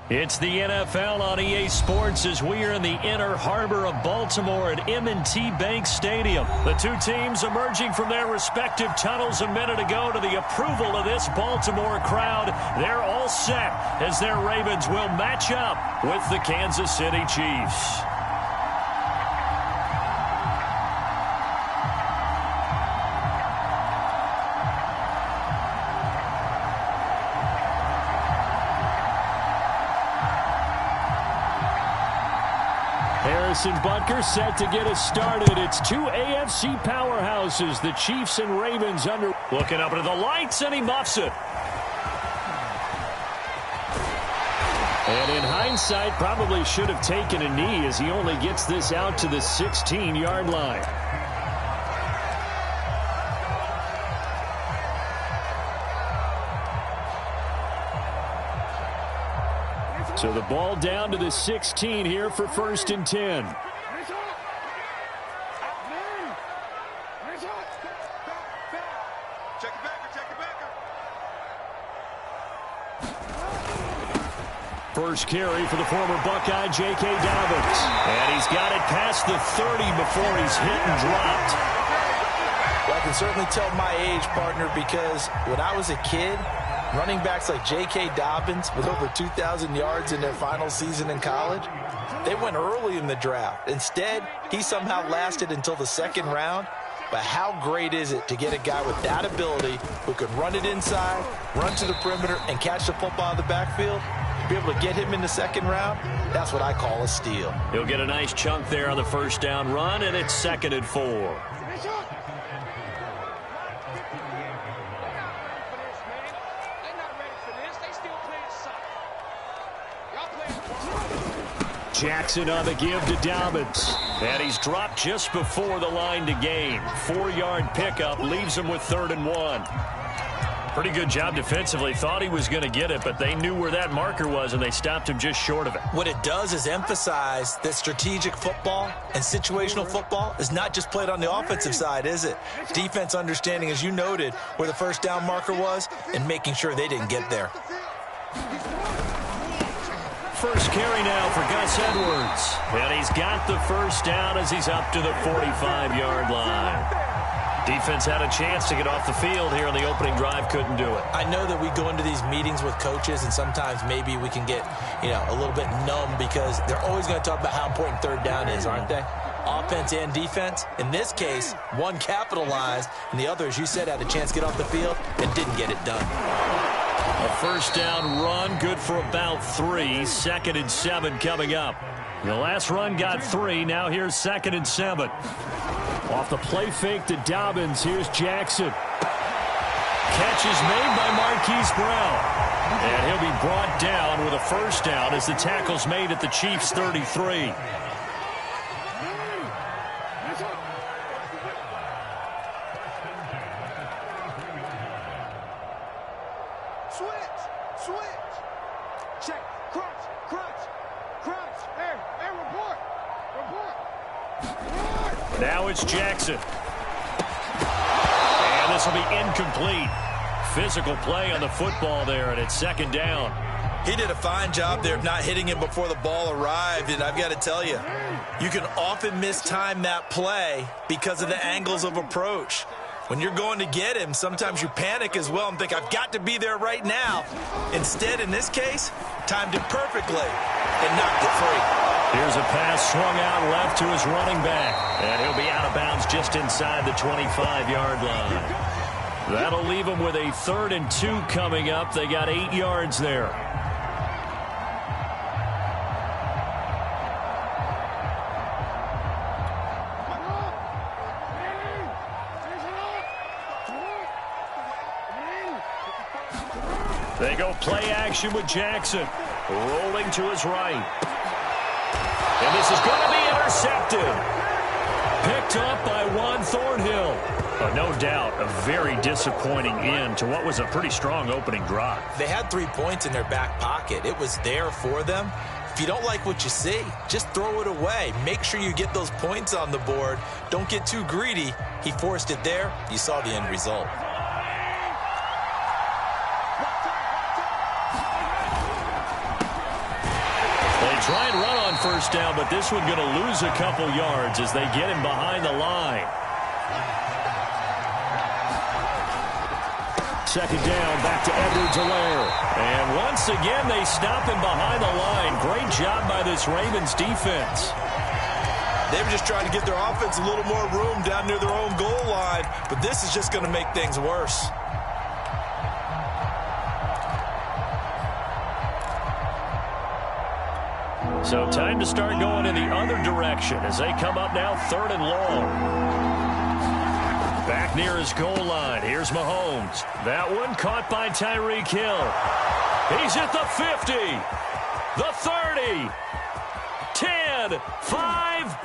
It's the NFL on EA Sports as we are in the inner harbor of Baltimore at M&T Bank Stadium. The two teams emerging from their respective tunnels a minute ago to the approval of this Baltimore crowd. They're all set as their Ravens will match up with the Kansas City Chiefs. Harrison Butker set to get us started. It's two AFC powerhouses, the Chiefs and Ravens under. Looking up into the lights, and he muffs it. And in hindsight, probably should have taken a knee as he only gets this out to the 16-yard line. So the ball down to the 16 here for 1st and 10. First carry for the former Buckeye, J.K. Dobbins. And he's got it past the 30 before he's hit and dropped. Well, I can certainly tell my age, partner, because when I was a kid, running backs like J.K. Dobbins with over 2,000 yards in their final season in college, they went early in the draft. Instead, he somehow lasted until the 2nd round. But how great is it to get a guy with that ability who can run it inside, run to the perimeter, and catch the football in the backfield? Be able to get him in the 2nd round, that's what I call a steal. He'll get a nice chunk there on the first down run, and it's 2nd and 4. Jackson on the give to Dobbins. And he's dropped just before the line to gain. 4-yard pickup leaves him with 3rd and 1. Pretty good job defensively. Thought he was going to get it, but they knew where that marker was, and they stopped him just short of it. What it does is emphasize that strategic football and situational football is not just played on the offensive side, is it? Defense understanding, as you noted, where the first down marker was and making sure they didn't get there. First carry now for Gus Edwards. And he's got the first down as he's up to the 45-yard line. Defense had a chance to get off the field here on the opening drive, couldn't do it. I know that we go into these meetings with coaches, and sometimes maybe we can get, a little bit numb because they're always going to talk about how important 3rd down is, aren't they? Offense and defense. In this case, one capitalized, and the other, as you said, had a chance to get off the field and didn't get it done. A first down run, good for about 3. 2nd and 7 coming up. The last run got 3. Now here's 2nd and 7. Off the play fake to Dobbins. Here's Jackson. Catch is made by Marquise Brown. And he'll be brought down with a first down as the tackle's made at the Chiefs' 33. Now it's Jackson. And this will be incomplete. Physical play on the football there, and it's 2nd down. He did a fine job there of not hitting him before the ball arrived, and I've got to tell you, you can often mistime that play because of the angles of approach. When you're going to get him, sometimes you panic as well and think, I've got to be there right now. Instead, in this case, timed it perfectly and knocked it free. Here's a pass swung out left to his running back. And he'll be out of bounds just inside the 25-yard line. That'll leave him with a 3rd and 2 coming up. They got 8 yards there. They go play action with Jackson. Rolling to his right. And this is going to be intercepted. Picked up by Juan Thornhill. No doubt a very disappointing end to what was a pretty strong opening drive. They had 3 points in their back pocket. It was there for them. If you don't like what you see, just throw it away. Make sure you get those points on the board. Don't get too greedy. He forced it there. You saw the end result. on first down, but this one going to lose a couple yards as they get him behind the line. Second down, back to Edwards-Helaire. And once again, they stop him behind the line. Great job by this Ravens defense. They were just trying to give their offense a little more room down near their own goal line, but this is just going to make things worse. So time to start going in the other direction as they come up now 3rd and long. Back near his goal line. Here's Mahomes. That one caught by Tyreek Hill. He's at the 50, the 30, 10, 5,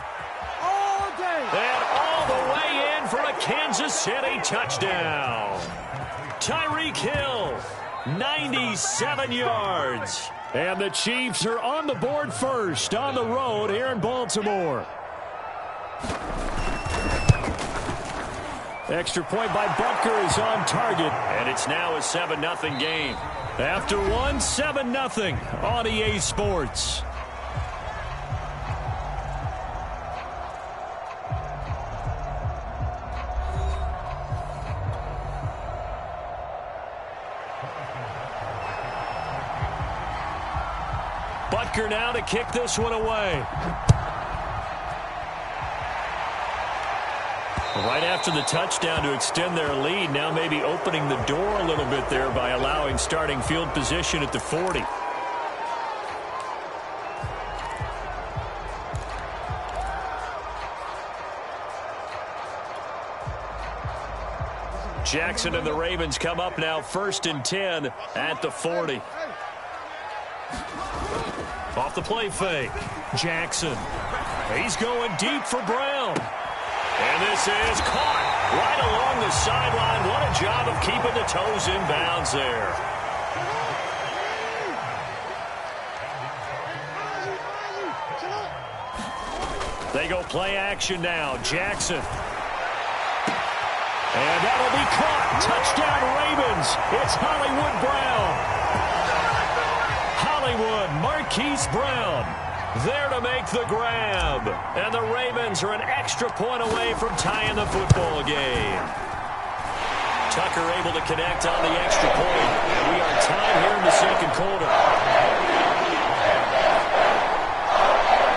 and all the way in for a Kansas City touchdown. Tyreek Hill, 97 yards. And the Chiefs are on the board first on the road here in Baltimore. Extra point by Butker is on target. And it's now a 7-0 game. After one, 7-0 on EA Sports. Butker now to kick this one away. Right after the touchdown to extend their lead, now maybe opening the door a little bit there by allowing starting field position at the 40. Jackson and the Ravens come up now 1st and 10 at the 40. Off the play fake. Jackson. He's going deep for Brown. And this is caught right along the sideline. What a job of keeping the toes in bounds there. They go play action now. Jackson. And that'll be caught. Touchdown Ravens. It's Hollywood Brown. Hollywood, Marquise Brown, there to make the grab. And the Ravens are an extra point away from tying the football game. Tucker able to connect on the extra point. And we are tied here in the second quarter.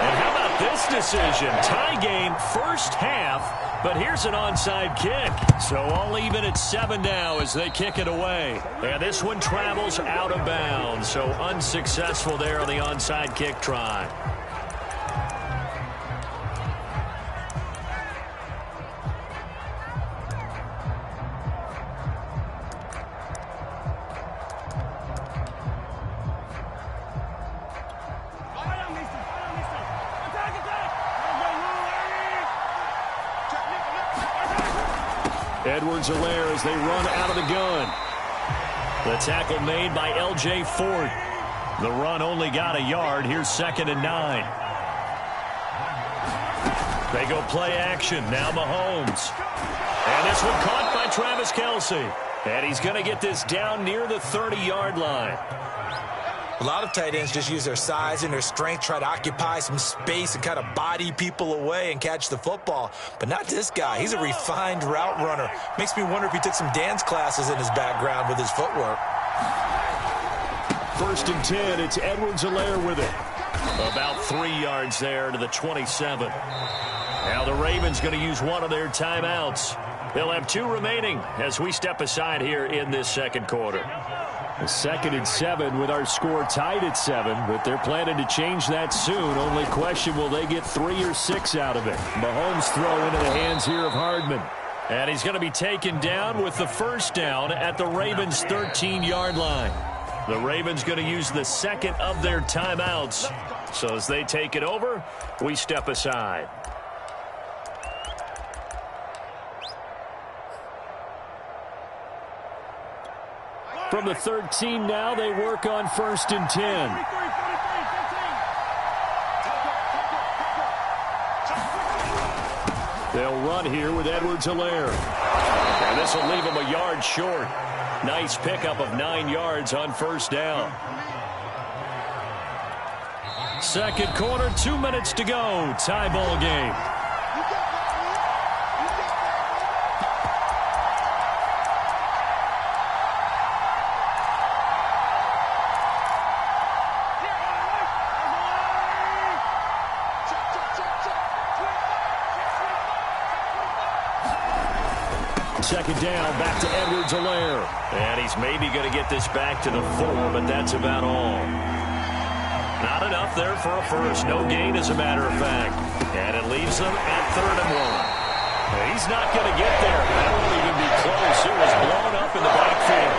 And how about this decision? Tie game, first half. But here's an onside kick. So all even at 7 now as they kick it away. And this one travels out of bounds. So unsuccessful there on the onside kick try. Edwards-Helaire as they run out of the gun. The tackle made by L.J. Ford. The run only got a yard. Here's 2nd and 9. They go play action. Now Mahomes. And this one caught by Travis Kelce. And he's going to get this down near the 30-yard line. A lot of tight ends just use their size and their strength, try to occupy some space and kind of body people away and catch the football. But not this guy. He's a refined route runner. Makes me wonder if he took some dance classes in his background with his footwork. 1st and 10. It's Edwards-Helaire with it. About 3 yards there to the 27. Now the Ravens going to use one of their timeouts. They'll have 2 remaining as we step aside here in this second quarter. The 2nd and 7 with our score tied at 7, but they're planning to change that soon. Only question, will they get 3 or 6 out of it? Mahomes throw into the hands here of Hardman. And he's going to be taken down with the first down at the Ravens' 13-yard line. The Ravens going to use the 2nd of their timeouts. So as they take it over, we step aside. From the 13 now, they work on 1st and 10. They'll run here with Edwards-Helaire. And this will leave him a yard short. Nice pickup of 9 yards on first down. Second quarter, 2 minutes to go. Tie ball game. Second down, back to Edwards-Helaire. And he's maybe going to get this back to the 4, but that's about all. Not enough there for a first. No gain, as a matter of fact. And it leaves them at 3rd and 1. He's not going to get there. That won't even be close. It was blown up in the backfield.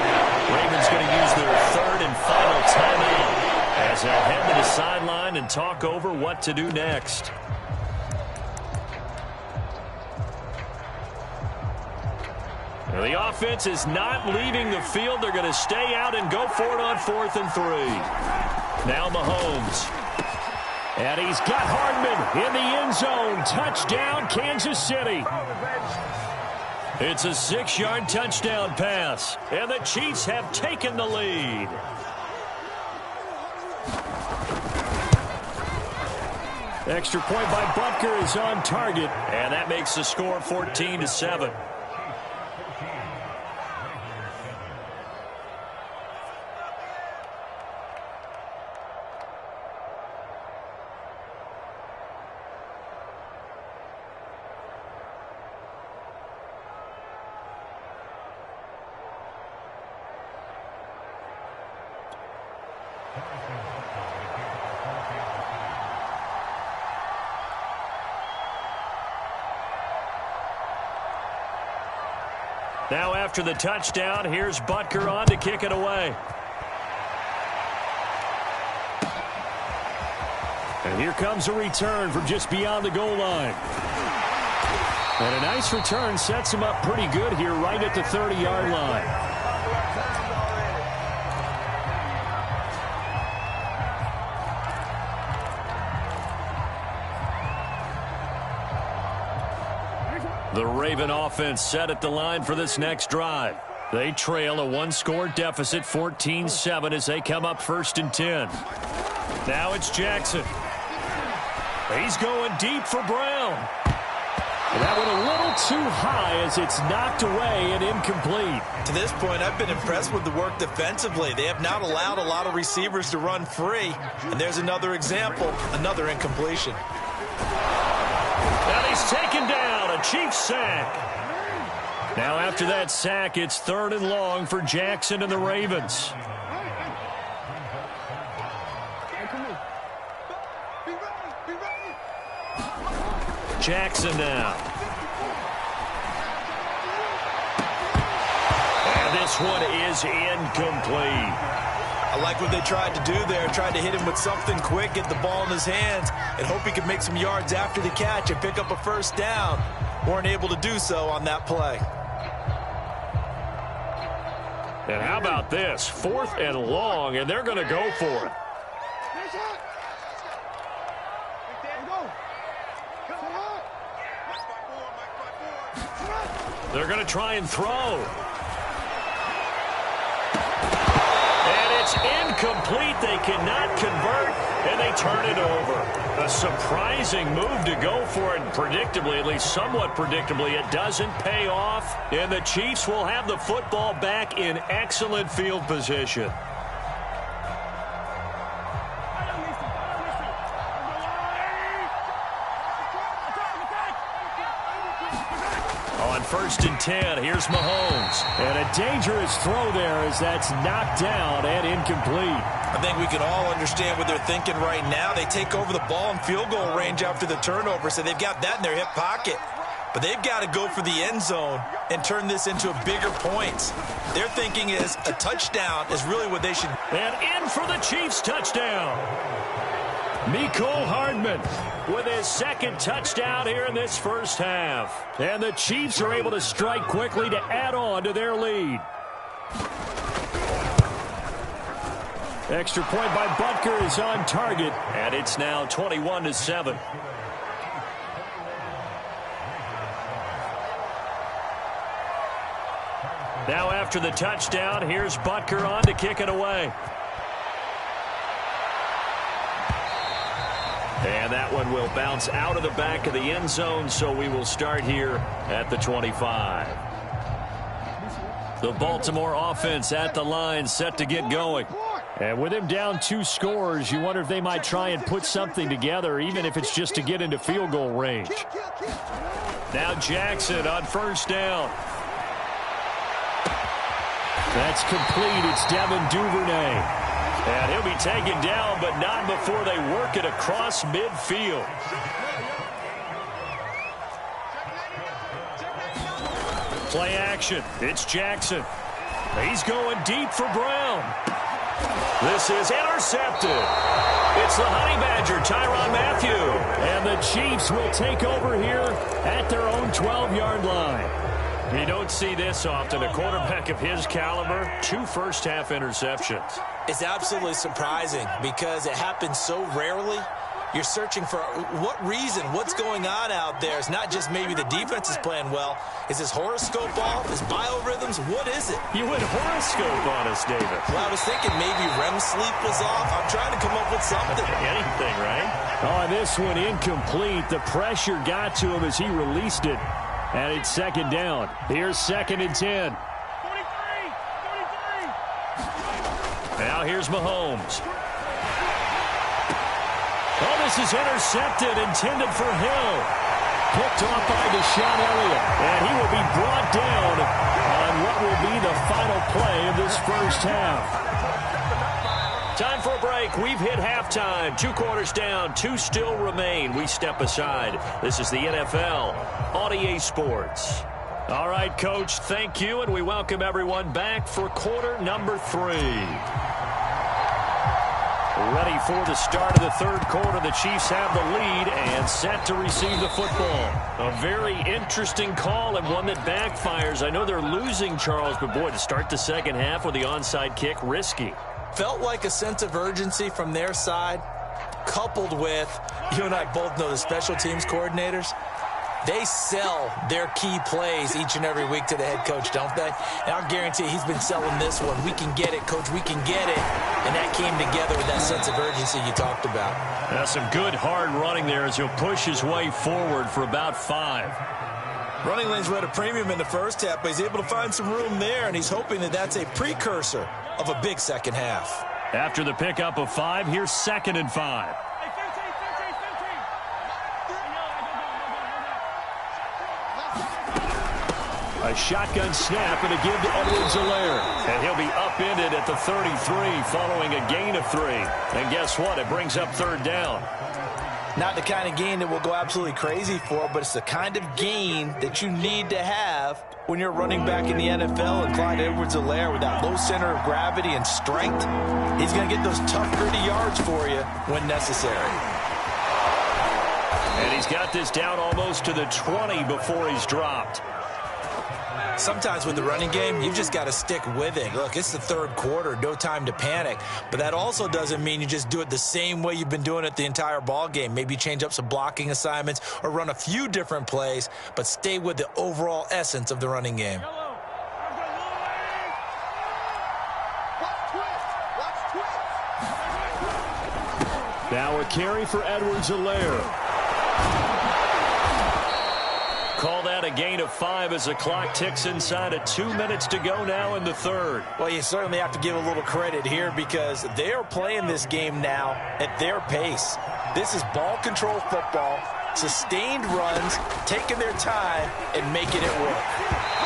Ravens going to use their 3rd and final timeout as they head to the sideline and talk over what to do next. The offense is not leaving the field. They're going to stay out and go for it on 4th and 3. Now Mahomes. And he's got Hardman in the end zone. Touchdown, Kansas City. It's a 6-yard touchdown pass. And the Chiefs have taken the lead. Extra point by Butker is on target. And that makes the score 14-7. Now after the touchdown, here's Butker on to kick it away. And here comes a return from just beyond the goal line. And a nice return sets him up pretty good here right at the 30-yard line. The Raven offense set at the line for this next drive. They trail a 1-score deficit, 14-7, as they come up 1st and 10. Now it's Jackson. He's going deep for Brown. That one a little too high as it's knocked away and incomplete. To this point, I've been impressed with the work defensively. They have not allowed a lot of receivers to run free. And there's another example, another incompletion. And he's taken down. A Chiefs sack. Now after that sack, it's 3rd and long for Jackson and the Ravens. Jackson now. And this one is incomplete. I like what they tried to do there. Tried to hit him with something quick, get the ball in his hands, and hope he could make some yards after the catch and pick up a 1st down. Weren't able to do so on that play. And how about this? 4th and long, and they're going to go for it. They're going to try and throw. It's incomplete. They cannot convert, and they turn it over. A surprising move to go for it, and predictably, at least somewhat predictably, it doesn't pay off, and the Chiefs will have the football back in excellent field position. On 1st and 10, here's Mahomes. And a dangerous throw there as that's knocked down and incomplete. I think we can all understand what they're thinking right now. They take over the ball in field goal range after the turnover, so they've got that in their hip pocket. But they've got to go for the end zone and turn this into a bigger points. Their thinking is a touchdown is really what they should. And in for the Chiefs touchdown. Mecole Hardman with his 2nd touchdown here in this 1st half. And the Chiefs are able to strike quickly to add on to their lead. Extra point by Butker is on target. And it's now 21-7. Now after the touchdown, here's Butker on to kick it away. And that one will bounce out of the back of the end zone, so we will start here at the 25. The Baltimore offense at the line, set to get going. And with him down 2 scores, you wonder if they might try and put something together, even if it's just to get into field goal range. Now Jackson on first down. That's complete. It's Devin Duvernay. And he'll be taken down, but not before they work it across midfield. Play action. It's Jackson. He's going deep for Brown. This is intercepted. It's the Honey Badger, Tyrann Mathieu. And the Chiefs will take over here at their own 12-yard line. You don't see this often. A quarterback of his caliber, 2 first-half interceptions. It's absolutely surprising because it happens so rarely. You're searching for what reason, what's going on out there. It's not just maybe the defense is playing well. Is his horoscope off? His biorhythms? What is it? You went horoscope on us, David. Well, I was thinking maybe REM sleep was off. I'm trying to come up with something. Anything, right? Oh, this one incomplete. The pressure got to him as he released it. And it's second down. Here's 2nd and 10. 43. Now here's Mahomes. Oh, this is intercepted, intended for Hill. Picked off by Deshaun Elliott. And he will be brought down on what will be the final play of this first half. Time for a break. We've hit halftime. 2 quarters down. 2 still remain. We step aside. This is the NFL on EA Sports. All right, Coach, thank you, and we welcome everyone back for quarter number 3. Ready for the start of the third quarter. The Chiefs have the lead and set to receive the football. A very interesting call and one that backfires. I know they're losing, Charles, but boy, to start the second half with the onside kick, risky. Felt like a sense of urgency from their side, coupled with, you and I both know the special teams coordinators. They sell their key plays each and every week to the head coach, don't they? And I'll guarantee he's been selling this one. We can get it, coach. We can get it. And that came together with that sense of urgency you talked about. Some good hard running there as he'll push his way forward for about 5. Running lanes were at a premium in the first half, but he's able to find some room there, and he's hoping that that's a precursor of a big second half. After the pickup of 5, here's 2nd and 5. A shotgun snap and a give to Edwards-Helaire. And he'll be upended at the 33 following a gain of 3. And guess what? It brings up 3rd down. Not the kind of gain that we'll go absolutely crazy for, but it's the kind of gain that you need to have when you're running back in the NFL. And Clyde Edwards-Helaire, with that low center of gravity and strength, he's going to get those tough, gritty yards for you when necessary. And he's got this down almost to the 20 before he's dropped. Sometimes with the running game, you've just got to stick with it. Look, it's the third quarter, no time to panic. But that also doesn't mean you just do it the same way you've been doing it the entire ball game. Maybe change up some blocking assignments or run a few different plays, but stay with the overall essence of the running game. Now a carry for Edwards-Helaire. Call that a gain of 5 as the clock ticks inside of 2 minutes to go now in the third. Well, you certainly have to give a little credit here because they are playing this game now at their pace. This is ball control football, sustained runs, taking their time and making it work.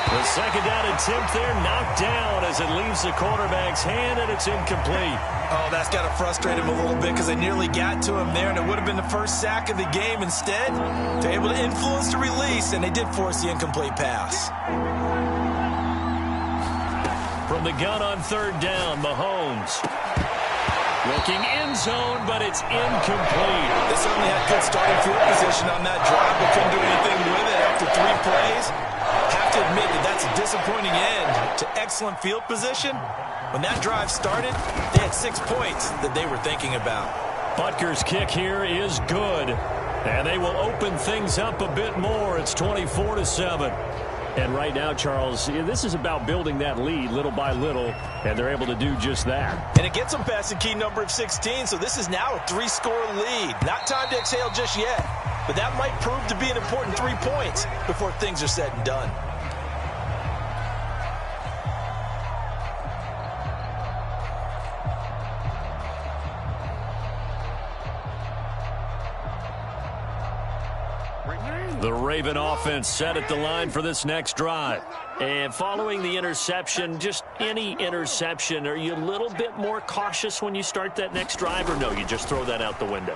The second down attempt there knocked down as it leaves the quarterback's hand, and it's incomplete. Oh, that's got to frustrate him a little bit because they nearly got to him there, and it would have been the first sack of the game. Instead, they're able to influence the release, and they did force the incomplete pass. From the gun on 3rd down, Mahomes. Looking end zone, but it's incomplete. They certainly had good starting field position on that drive, but couldn't do anything with it after 3 plays. Have to admit that that's a disappointing end to excellent field position. When that drive started, they had 6 points that they were thinking about. Butker's kick here is good, and they will open things up a bit more. It's 24-7. And right now, Charles, this is about building that lead little by little, and they're able to do just that. And it gets them past the key number of 16, so this is now a 3-score lead. Not time to exhale just yet, but that might prove to be an important 3 points before things are said and done. The Raven offense set at the line for this next drive. And following the interception, just any interception, are you a little bit more cautious when you start that next drive, or no, you just throw that out the window?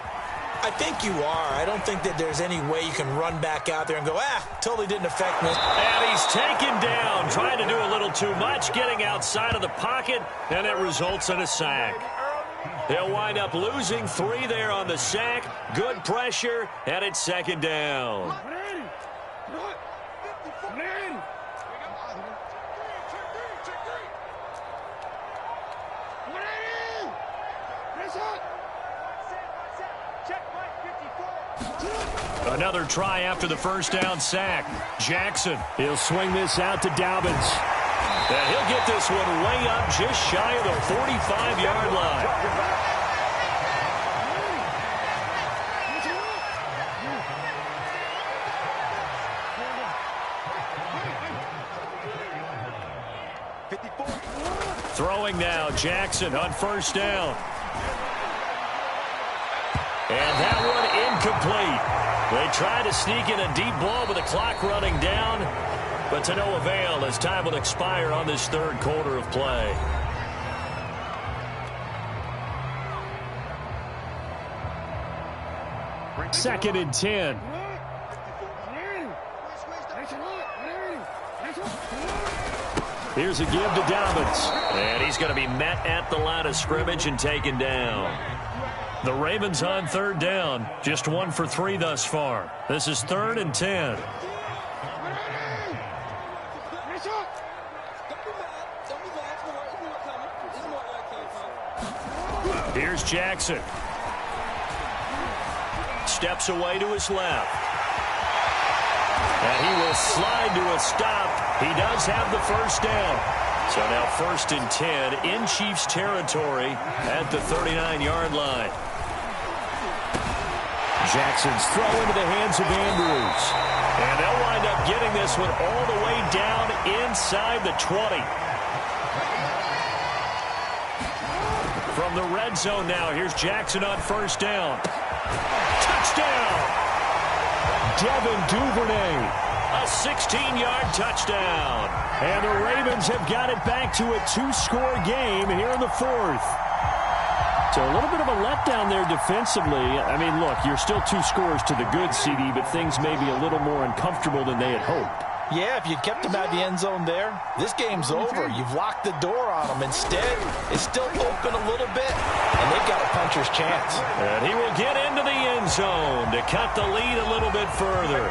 I think you are. I don't think that there's any way you can run back out there and go, totally didn't affect me. And he's taken down, trying to do a little too much, getting outside of the pocket, and it results in a sack. They'll wind up losing 3 there on the sack. Good pressure, and it's second down. Another try after the first down sack. Jackson, he'll swing this out to Dobbins. And he'll get this one way up just shy of the 45-yard line. Throwing now, Jackson on first down. And that one incomplete. They try to sneak in a deep ball with the clock running down, but to no avail as time will expire on this third quarter of play. Second and 10. Here's a give to Dobbins. And he's going to be met at the line of scrimmage and taken down. The Ravens on third down. Just 1 for 3 thus far. This is 3rd and 10. Here's Jackson. Steps away to his left. And he will slide to a stop. He does have the first down. So now 1st and 10 in Chiefs territory at the 39-yard line. Jackson's throw into the hands of Andrews. And they'll wind up getting this one all the way down inside the 20. From the red zone now, here's Jackson on first down. Touchdown! Devin Duvernay, a 16-yard touchdown. And the Ravens have got it back to a 2-score game here in the 4th. So a little bit of a letdown there defensively. I mean, look, you're still 2 scores to the good, CD, but things may be a little more uncomfortable than they had hoped. Yeah, if you kept them out of the end zone there, this game's over. You've locked the door on them. Instead, it's still open a little bit, and they've got a puncher's chance. And he will get into the end zone to cut the lead a little bit further.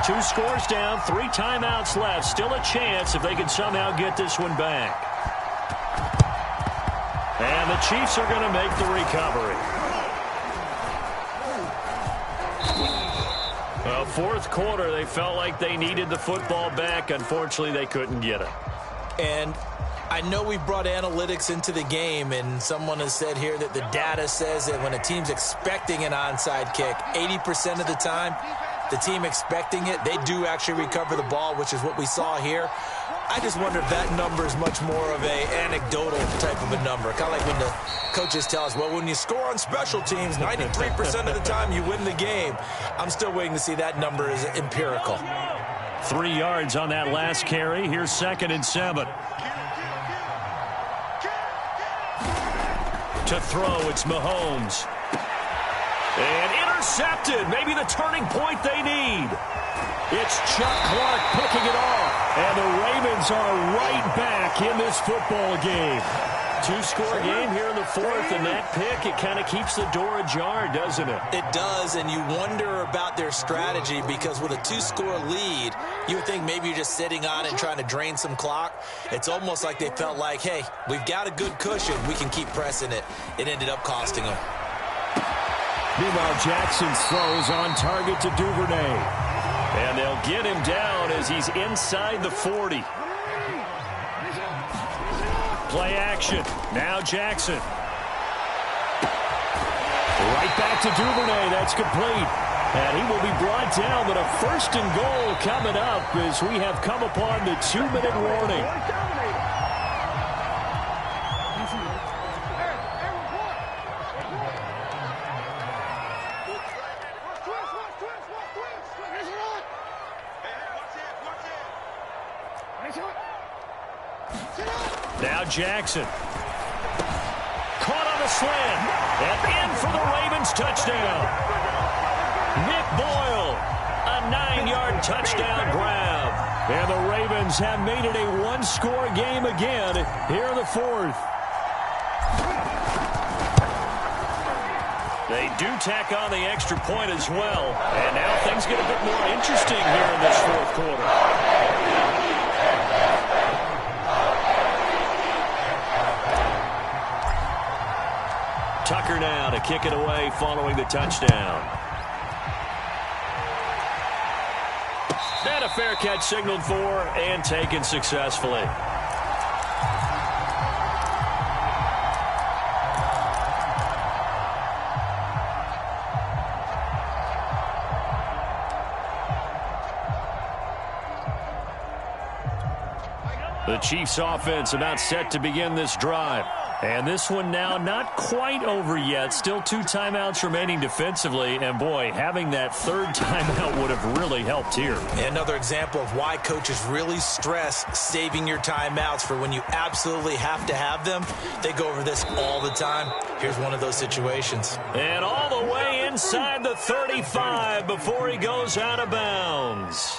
2 scores down, 3 timeouts left. Still a chance if they can somehow get this one back. And the Chiefs are going to make the recovery. Fourth quarter, they felt like they needed the football back. Unfortunately, they couldn't get it. And I know we brought analytics into the game, and someone has said here that the data says that when a team's expecting an onside kick, 80% of the time, the team expecting it, they do actually recover the ball, which is what we saw here. I just wonder if that number is much more of a anecdotal type of a number. Kind of like when the coaches tell us, well, when you score on special teams, 93% of the time you win the game. I'm still waiting to see that number is empirical. 3 yards on that last carry. Here's 2nd and 7. To throw, it's Mahomes. And intercepted. Maybe the turning point they need. It's Chuck Clark picking it off. And the Ravens are right back in this football game. 2-score game here in the 4th, and that pick, it kind of keeps the door ajar, doesn't it? It does, and you wonder about their strategy because with a 2-score lead, you would think maybe you're just sitting on it and trying to drain some clock. It's almost like they felt like, hey, we've got a good cushion. We can keep pressing it. It ended up costing them. Meanwhile, Jackson's throws on target to Duvernay. And they'll get him down as he's inside the 40. Play action. Now Jackson. Right back to Duvernay. That's complete. And he will be brought down, but a first and goal coming up as we have come upon the 2-minute warning. Now Jackson. Caught on a slant. And in for the Ravens touchdown. Nick Boyle. A 9-yard touchdown grab. And the Ravens have made it a one-score game again here in the fourth. They do tack on the extra point as well. And now things get a bit more interesting here in this fourth quarter. Tucker now to kick it away following the touchdown. And a fair catch signaled for and taken successfully. The Chiefs offense about set to begin this drive. And this one now not quite over yet. Still 2 timeouts remaining defensively. And, boy, having that third timeout would have really helped here. Another example of why coaches really stress saving your timeouts for when you absolutely have to have them. They go over this all the time. Here's one of those situations. And all the way inside the 35 before he goes out of bounds.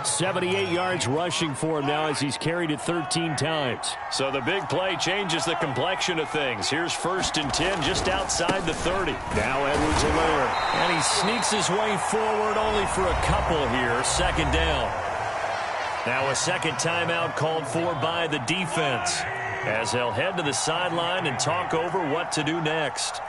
78 yards rushing for him now as he's carried it 13 times. So the big play changes the complexion of things. Here's 1st and 10 just outside the 30. Now Edwards-Helaire. And he sneaks his way forward only for a couple here. 2nd down. Now a second timeout called for by the defense as they'll head to the sideline and talk over what to do next.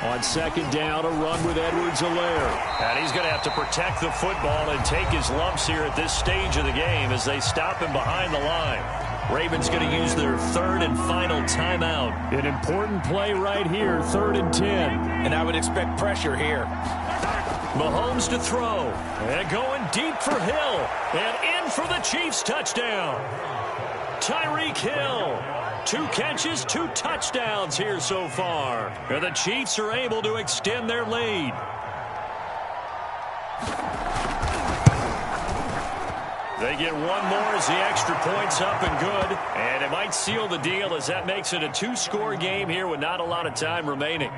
On 2nd down, a run with Edwards-Helaire. And he's going to have to protect the football and take his lumps here at this stage of the game as they stop him behind the line. Ravens going to use their 3rd and final timeout. An important play right here, 3rd and 10. And I would expect pressure here. Mahomes to throw. And going deep for Hill. And in for the Chiefs touchdown. Tyreek Hill. 2 catches, 2 touchdowns here so far. And the Chiefs are able to extend their lead. They get one more as the extra point's up and good. And it might seal the deal as that makes it a 2-score game here with not a lot of time remaining.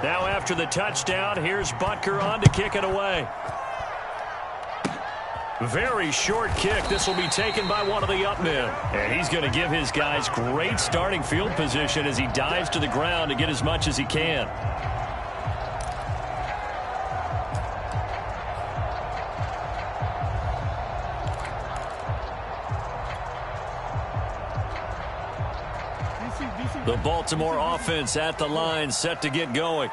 Now after the touchdown, here's Butker on to kick it away. Very short kick. This will be taken by one of the up men. And he's going to give his guys great starting field position as he dives to the ground to get as much as he can. The Baltimore offense at the line, set to get going.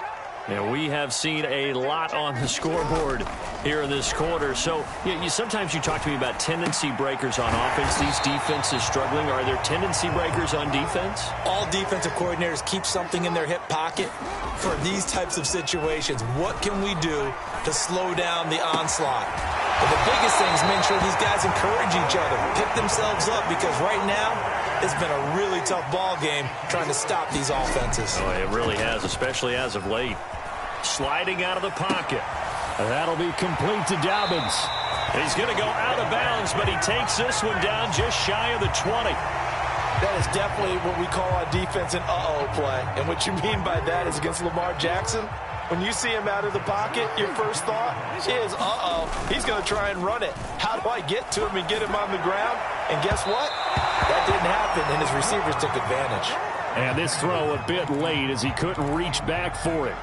And we have seen a lot on the scoreboard here in this quarter. So sometimes you talk to me about tendency breakers on offense. These defenses struggling. Are there tendency breakers on defense? All defensive coordinators keep something in their hip pocket for these types of situations. What can we do to slow down the onslaught? But the biggest thing is making sure these guys encourage each other, pick themselves up, because right now it's been a really tough ball game trying to stop these offenses. Oh, it really has, especially as of late. Sliding out of the pocket. That'll be complete to Dobbins. He's going to go out of bounds, but he takes this one down just shy of the 20. That is definitely what we call on defense an uh-oh play. And what you mean by that is against Lamar Jackson, when you see him out of the pocket, your first thought is, uh-oh, he's going to try and run it. How do I get to him and get him on the ground? And guess what? That didn't happen, and his receivers took advantage. And this throw a bit late as he couldn't reach back for it.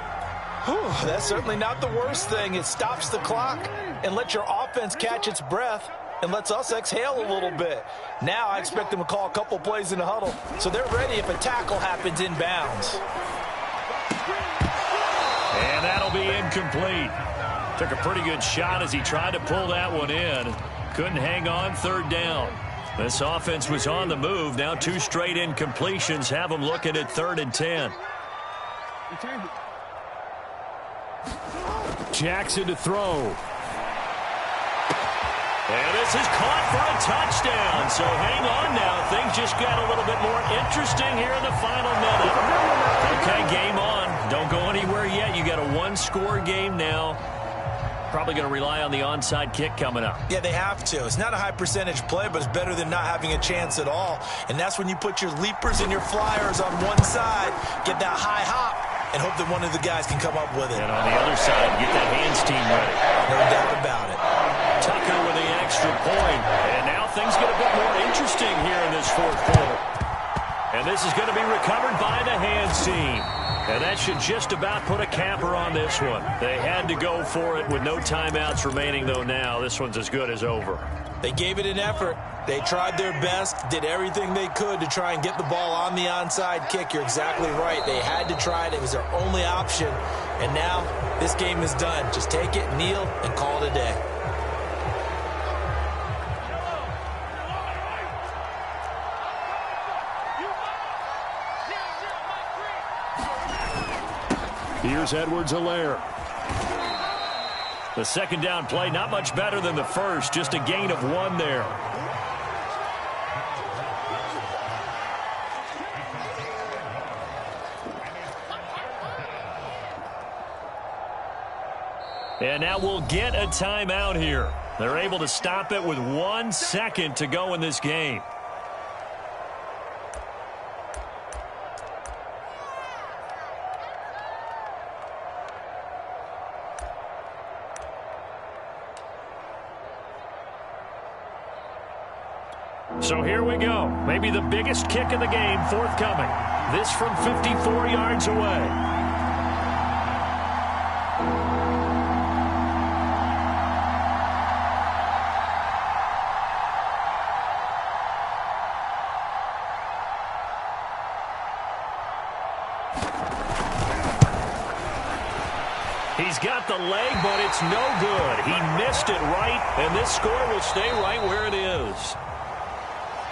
Whew, that's certainly not the worst thing. It stops the clock and lets your offense catch its breath and lets us exhale a little bit. Now I expect them to call a couple plays in the huddle so they're ready if a tackle happens inbounds. And be incomplete. Took a pretty good shot as he tried to pull that one in. Couldn't hang on, third down. This offense was on the move. Now 2 straight incompletions have them looking at 3rd and 10. Jackson to throw. And this is caught for a touchdown. So hang on now. Things just got a little bit more interesting here in the final minute. Okay, game on. Don't go anywhere yet. You got a 1-score game now. Probably going to rely on the onside kick coming up. Yeah, they have to. It's not a high percentage play, but it's better than not having a chance at all. And that's when you put your leapers and your flyers on one side, get that high hop, and hope that one of the guys can come up with it. And on the other side, get that hands team ready. No doubt about it. Tucker with the extra point. And now things get a bit more interesting here in this 4th quarter. And this is going to be recovered by the hands team. And that should just about put a capper on this one. They had to go for it with no timeouts remaining, though now. This one's as good as over. They gave it an effort. They tried their best, did everything they could to try and get the ball on the onside kick. You're exactly right. They had to try it. It was their only option. And now this game is done. Just take it, kneel, and call it a day. Here's Edwards-Helaire. The 2nd down play, not much better than the first. Just a gain of 1 there. And now we'll get a timeout here. They're able to stop it with 1 second to go in this game. So here we go. Maybe the biggest kick of the game forthcoming. This from 54 yards away. He's got the leg, but it's no good. He missed it right, and this score will stay right where it is.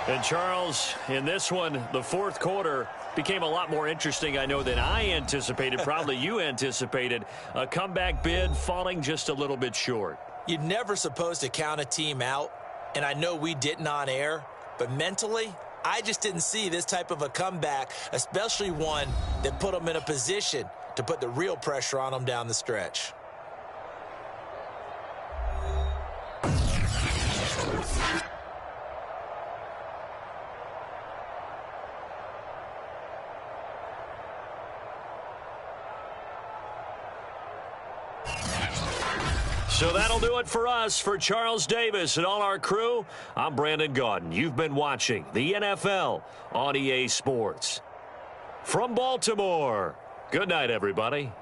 And, Charles, in this one, the 4th quarter became a lot more interesting, I know, than I anticipated. Probably you anticipated. A comeback bid falling just a little bit short. You're never supposed to count a team out, and I know we didn't on air, but mentally, I just didn't see this type of a comeback, especially one that put them in a position to put the real pressure on them down the stretch. So that'll do it for us. For Charles Davis and all our crew, I'm Brandon Gaudin. You've been watching the NFL on EA Sports. From Baltimore, good night, everybody.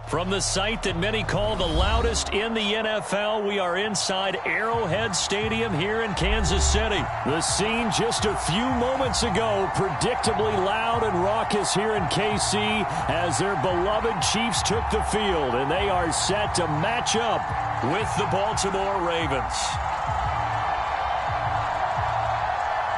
From the site that many call the loudest in the NFL, we are inside Arrowhead Stadium here in Kansas City. The scene just a few moments ago, predictably loud and raucous here in KC as their beloved Chiefs took the field, and they are set to match up with the Baltimore Ravens.